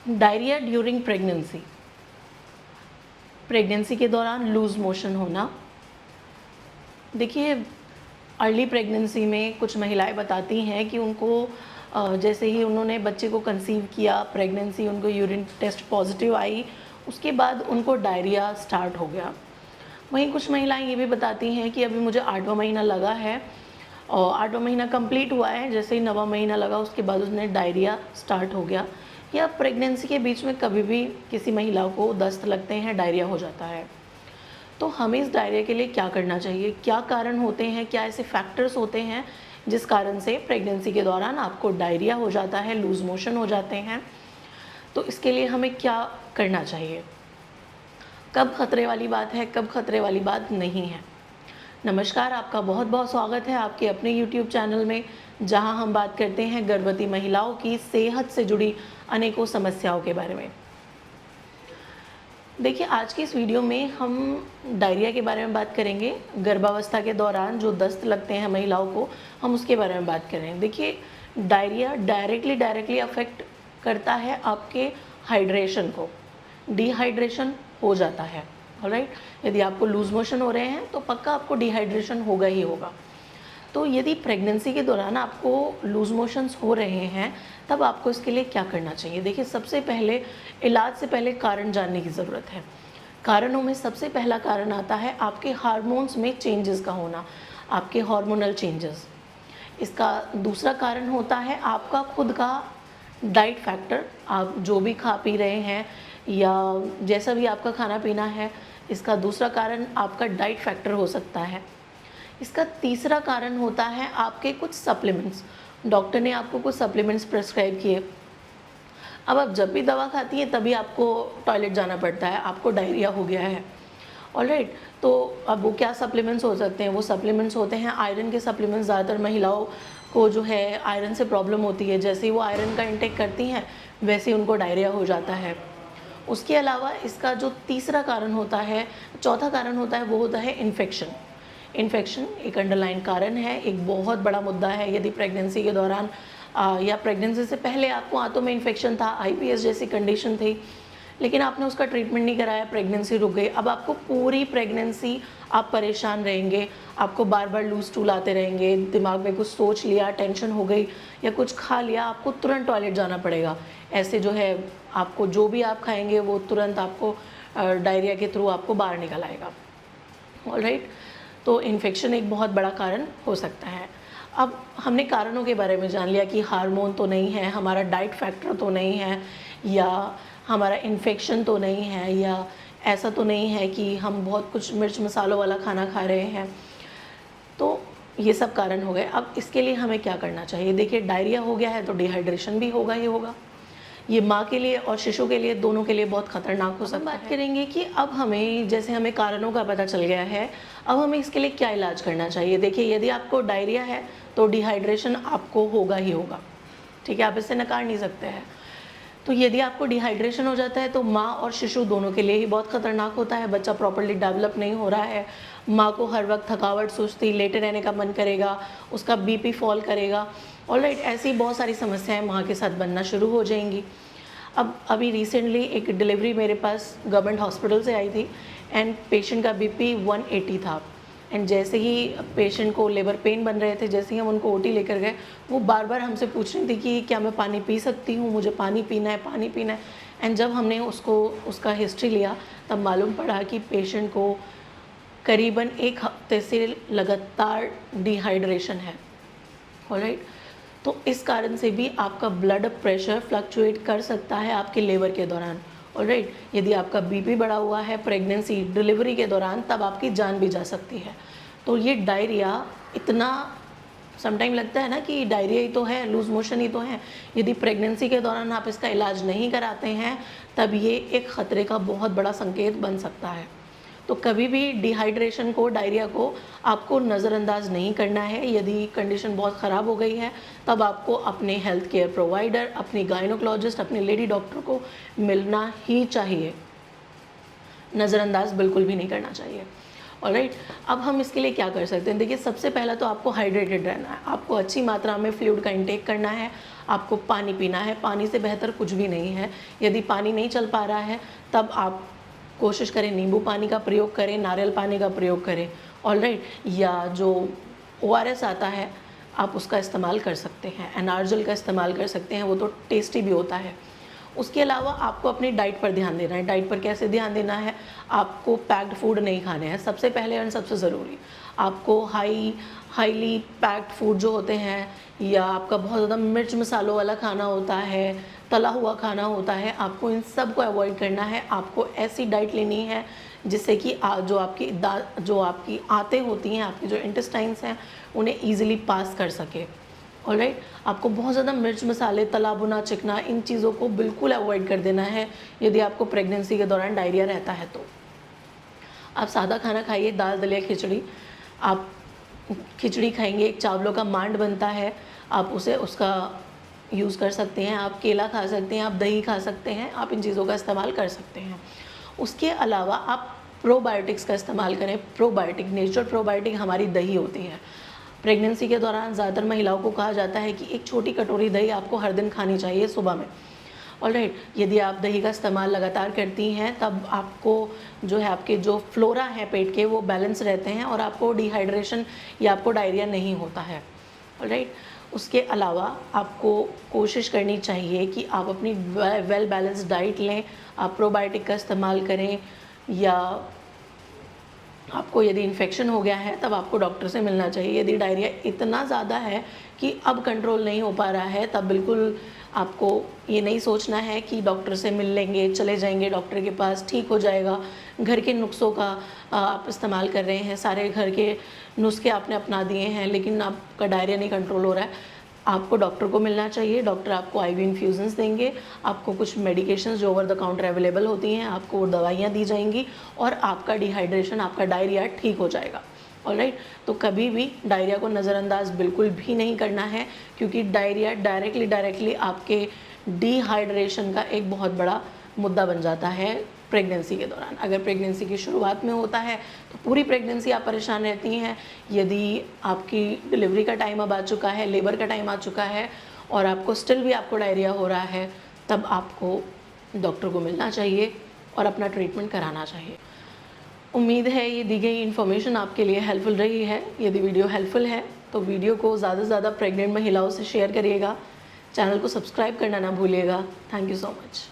Diarrhoea during pregnancy, pregnancy के दौरान loose motion होना। देखिए, अर्ली प्रेगनेंसी में कुछ महिलाएं बताती हैं कि उनको जैसे ही उन्होंने बच्चे को कंसीव किया, प्रेगनेंसी उनको यूरिन टेस्ट पॉजिटिव आई, उसके बाद उनको डायरिया स्टार्ट हो गया। वहीं कुछ महिलाएं ये भी बताती हैं कि अभी मुझे 8वां महीना लगा है और 8वां महीना कंप्लीट हुआ है, जैसे ही 9वां महीना लगा उसके बाद उन्हें डायरिया स्टार्ट हो गया, या प्रेगनेंसी के बीच में कभी भी किसी महिला को दस्त लगते हैं, डायरिया हो जाता है। तो हमें इस डायरिया के लिए क्या करना चाहिए, क्या कारण होते हैं, क्या ऐसे फैक्टर्स होते हैं जिस कारण से प्रेगनेंसी के दौरान आपको डायरिया हो जाता है, लूज़ मोशन हो जाते हैं। तो इसके लिए हमें क्या करना चाहिए, कब खतरे वाली बात है, कब खतरे वाली बात नहीं है। नमस्कार, आपका बहुत बहुत स्वागत है आपके अपने यूट्यूब चैनल में, जहां हम बात करते हैं गर्भवती महिलाओं की सेहत से जुड़ी अनेकों समस्याओं के बारे में। देखिए, आज की इस वीडियो में हम डायरिया के बारे में बात करेंगे। गर्भावस्था के दौरान जो दस्त लगते हैं महिलाओं को, हम उसके बारे में बात करें। देखिए, डायरिया डायरेक्टली अफेक्ट करता है आपके हाइड्रेशन को, डिहाइड्रेशन हो जाता है। ऑलराइट, यदि आपको लूज़ मोशन हो रहे हैं तो पक्का आपको डिहाइड्रेशन होगा ही होगा। तो यदि प्रेगनेंसी के दौरान आपको लूज़ मोशंस हो रहे हैं, तब आपको इसके लिए क्या करना चाहिए। देखिए, सबसे पहले इलाज से पहले कारण जानने की ज़रूरत है। कारणों में सबसे पहला कारण आता है आपके हार्मोन्स में चेंजेस का होना, आपके हार्मोनल चेंजेस। इसका दूसरा कारण होता है आपका खुद का डाइट फैक्टर, आप जो भी खा पी रहे हैं या जैसा भी आपका खाना पीना है, इसका दूसरा कारण आपका डाइट फैक्टर हो सकता है। इसका तीसरा कारण होता है आपके कुछ सप्लीमेंट्स, डॉक्टर ने आपको कुछ सप्लीमेंट्स प्रिस्क्राइब किए। अब आप जब भी दवा खाती हैं तभी आपको टॉयलेट जाना पड़ता है, आपको डायरिया हो गया है। ऑलराइट, तो अब वो क्या सप्लीमेंट्स हो सकते हैं, वो सप्लीमेंट्स होते हैं आयरन के सप्लीमेंट्स। ज़्यादातर महिलाओं को जो है आयरन से प्रॉब्लम होती है, जैसे ही वो आयरन का इंटेक करती हैं वैसे ही उनको डायरिया हो जाता है। उसके अलावा इसका जो तीसरा कारण होता है, चौथा कारण होता है, वो होता है इन्फेक्शन। इन्फेक्शन एक अंडरलाइन कारण है, एक बहुत बड़ा मुद्दा है। यदि प्रेगनेंसी के दौरान या प्रेगनेंसी से पहले आपको आंतों में इन्फेक्शन था, आईपीएस जैसी कंडीशन थी, लेकिन आपने उसका ट्रीटमेंट नहीं कराया, प्रेगनेंसी रुक गई, अब आपको पूरी प्रेगनेंसी आप परेशान रहेंगे, आपको बार बार लूज स्टूल आते रहेंगे, दिमाग में कुछ सोच लिया, टेंशन हो गई या कुछ खा लिया, आपको तुरंत टॉयलेट जाना पड़ेगा। ऐसे जो है आपको जो भी आप खाएंगे वो तुरंत आपको डायरिया के थ्रू आपको बाहर निकल आएगा। ऑलराइट, तो इन्फेक्शन एक बहुत बड़ा कारण हो सकता है। अब हमने कारणों के बारे में जान लिया कि हार्मोन तो नहीं है, हमारा डाइट फैक्टर तो नहीं है, या हमारा इन्फेक्शन तो नहीं है, या ऐसा तो नहीं है कि हम बहुत कुछ मिर्च मसालों वाला खाना खा रहे हैं। तो ये सब कारण हो गए। अब इसके लिए हमें क्या करना चाहिए। देखिए, डायरिया हो गया है तो डिहाइड्रेशन भी होगा ही होगा। ये माँ के लिए और शिशु के लिए, दोनों के लिए बहुत खतरनाक हो सकता है। बात करेंगे कि अब हमें, जैसे हमें कारणों का पता चल गया है, अब हमें इसके लिए क्या इलाज करना चाहिए। देखिए, यदि आपको डायरिया है तो डिहाइड्रेशन आपको होगा ही होगा, ठीक है, आप इससे नकार नहीं सकते हैं। तो यदि आपको डिहाइड्रेशन हो जाता है तो माँ और शिशु दोनों के लिए ही बहुत खतरनाक होता है। बच्चा प्रॉपर्ली डेवलप नहीं हो रहा है, माँ को हर वक्त थकावट, सुस्ती, लेटे रहने का मन करेगा, उसका बीपी फॉल करेगा। ऑलराइट, ऐसी बहुत सारी समस्याएं माँ के साथ बनना शुरू हो जाएंगी। अब अभी रिसेंटली एक डिलीवरी मेरे पास गवर्नमेंट हॉस्पिटल से आई थी एंड पेशेंट का बीपी 180 था। एंड जैसे ही पेशेंट को लेबर पेन बन रहे थे, जैसे ही हम उनको ओटी लेकर गए, वो बार बार हमसे पूछ रही थी कि क्या मैं पानी पी सकती हूँ, मुझे पानी पीना है, पानी पीना है। एंड जब हमने उसका हिस्ट्री लिया तब मालूम पड़ा कि पेशेंट को करीबन 1 हफ्ते से लगातार डिहाइड्रेशन है। ऑलराइट, तो इस कारण से भी आपका ब्लड प्रेशर फ्लक्चुएट कर सकता है आपके लेबर के दौरान। ऑलराइट, यदि आपका बीपी बढ़ा हुआ है प्रेगनेंसी, डिलीवरी के दौरान, तब आपकी जान भी जा सकती है। तो ये डायरिया इतना, समटाइम लगता है ना कि डायरिया ही तो है, लूज मोशन ही तो है, यदि प्रेगनेंसी के दौरान आप इसका इलाज नहीं कराते हैं तब ये एक ख़तरे का बहुत बड़ा संकेत बन सकता है। तो कभी भी डिहाइड्रेशन को, डायरिया को आपको नज़रअंदाज नहीं करना है। यदि कंडीशन बहुत ख़राब हो गई है तब आपको अपने हेल्थ केयर प्रोवाइडर, अपनी गायनोकोलॉजिस्ट, अपने लेडी डॉक्टर को मिलना ही चाहिए, नज़रअंदाज बिल्कुल भी नहीं करना चाहिए। ऑलराइट। अब हम इसके लिए क्या कर सकते हैं, देखिए सबसे पहला तो आपको हाइड्रेटेड रहना है, आपको अच्छी मात्रा में फ्लूइड का इंटेक करना है, आपको पानी पीना है, पानी से बेहतर कुछ भी नहीं है। यदि पानी नहीं चल पा रहा है तब आप कोशिश करें नींबू पानी का प्रयोग करें, नारियल पानी का प्रयोग करें, ऑलराइट। या जो ORS आता है आप उसका इस्तेमाल कर सकते हैं, एनार्जल का इस्तेमाल कर सकते हैं, वो तो टेस्टी भी होता है। उसके अलावा आपको अपनी डाइट पर ध्यान देना है। डाइट पर कैसे ध्यान देना है, आपको पैक्ड फूड नहीं खाने हैं, सबसे पहले और सबसे ज़रूरी। आपको हाईली पैक्ड फूड जो होते हैं, या आपका बहुत ज़्यादा मिर्च मसालों वाला खाना होता है, तला हुआ खाना होता है, आपको इन सब को अवॉइड करना है। आपको ऐसी डाइट लेनी है जिससे कि जो आपकी आंतें होती हैं, आपकी जो इंटेस्टाइन्स हैं, उन्हें ईजिली पास कर सके, ऑलराइट। आपको बहुत ज़्यादा मिर्च मसाले, तला भुना चिकना, इन चीज़ों को बिल्कुल अवॉइड कर देना है यदि आपको प्रेगनेंसी के दौरान डायरिया रहता है तो। आप सादा खाना खाइए, दाल दलिया खिचड़ी। आप खिचड़ी खाएंगे, एक चावलों का मांड बनता है, आप उसका यूज़ कर सकते हैं। आप केला खा सकते हैं, आप दही खा सकते हैं, आप इन चीज़ों का इस्तेमाल कर सकते हैं। उसके अलावा आप प्रोबायोटिक्स का इस्तेमाल करें। प्रोबायोटिक, नेचुरल प्रोबायोटिक हमारी दही होती है। प्रेगनेंसी के दौरान ज़्यादातर महिलाओं को कहा जाता है कि एक छोटी कटोरी दही आपको हर दिन खानी चाहिए सुबह में, ऑलराइट। यदि आप दही का इस्तेमाल लगातार करती हैं तब आपको जो है, आपके जो फ्लोरा है पेट के, वो बैलेंस रहते हैं और आपको डिहाइड्रेशन या आपको डायरिया नहीं होता है, ऑलराइट। उसके अलावा आपको कोशिश करनी चाहिए कि आप अपनी वेल बैलेंस्ड डाइट लें, आप प्रोबायोटिक का इस्तेमाल करें, या आपको यदि इन्फेक्शन हो गया है तब आपको डॉक्टर से मिलना चाहिए। यदि डायरिया इतना ज़्यादा है कि अब कंट्रोल नहीं हो पा रहा है तब बिल्कुल आपको ये नहीं सोचना है कि डॉक्टर से मिल लेंगे, चले जाएंगे डॉक्टर के पास, ठीक हो जाएगा। घर के नुस्ख़ों का आप इस्तेमाल कर रहे हैं, सारे घर के नुस्खे आपने अपना दिए हैं, लेकिन आपका डायरिया नहीं कंट्रोल हो रहा है, आपको डॉक्टर को मिलना चाहिए। डॉक्टर आपको IV इन्फ्यूज़न्स देंगे, आपको कुछ मेडिकेशंस जो ओवर द काउंटर अवेलेबल होती हैं, आपको वो दवाइयाँ दी जाएंगी और आपका डिहाइड्रेशन, आपका डायरिया ठीक हो जाएगा, ऑलराइट। तो कभी भी डायरिया को नज़रअंदाज बिल्कुल भी नहीं करना है, क्योंकि डायरिया डायरेक्टली आपके डिहाइड्रेशन का एक बहुत बड़ा मुद्दा बन जाता है प्रेगनेंसी के दौरान। अगर प्रेगनेंसी की शुरुआत में होता है तो पूरी प्रेगनेंसी आप परेशान रहती हैं। यदि आपकी डिलीवरी का टाइम अब आ चुका है, लेबर का टाइम आ चुका है और आपको स्टिल भी आपको डायरिया हो रहा है, तब आपको डॉक्टर को मिलना चाहिए और अपना ट्रीटमेंट कराना चाहिए। उम्मीद है ये दी गई इन्फॉर्मेशन आपके लिए हेल्पफुल रही है। यदि वीडियो हेल्पफुल है तो वीडियो को ज़्यादा से ज़्यादा प्रेग्नेंट महिलाओं से शेयर करिएगा। चैनल को सब्सक्राइब करना ना भूलिएगा। Thank you so much.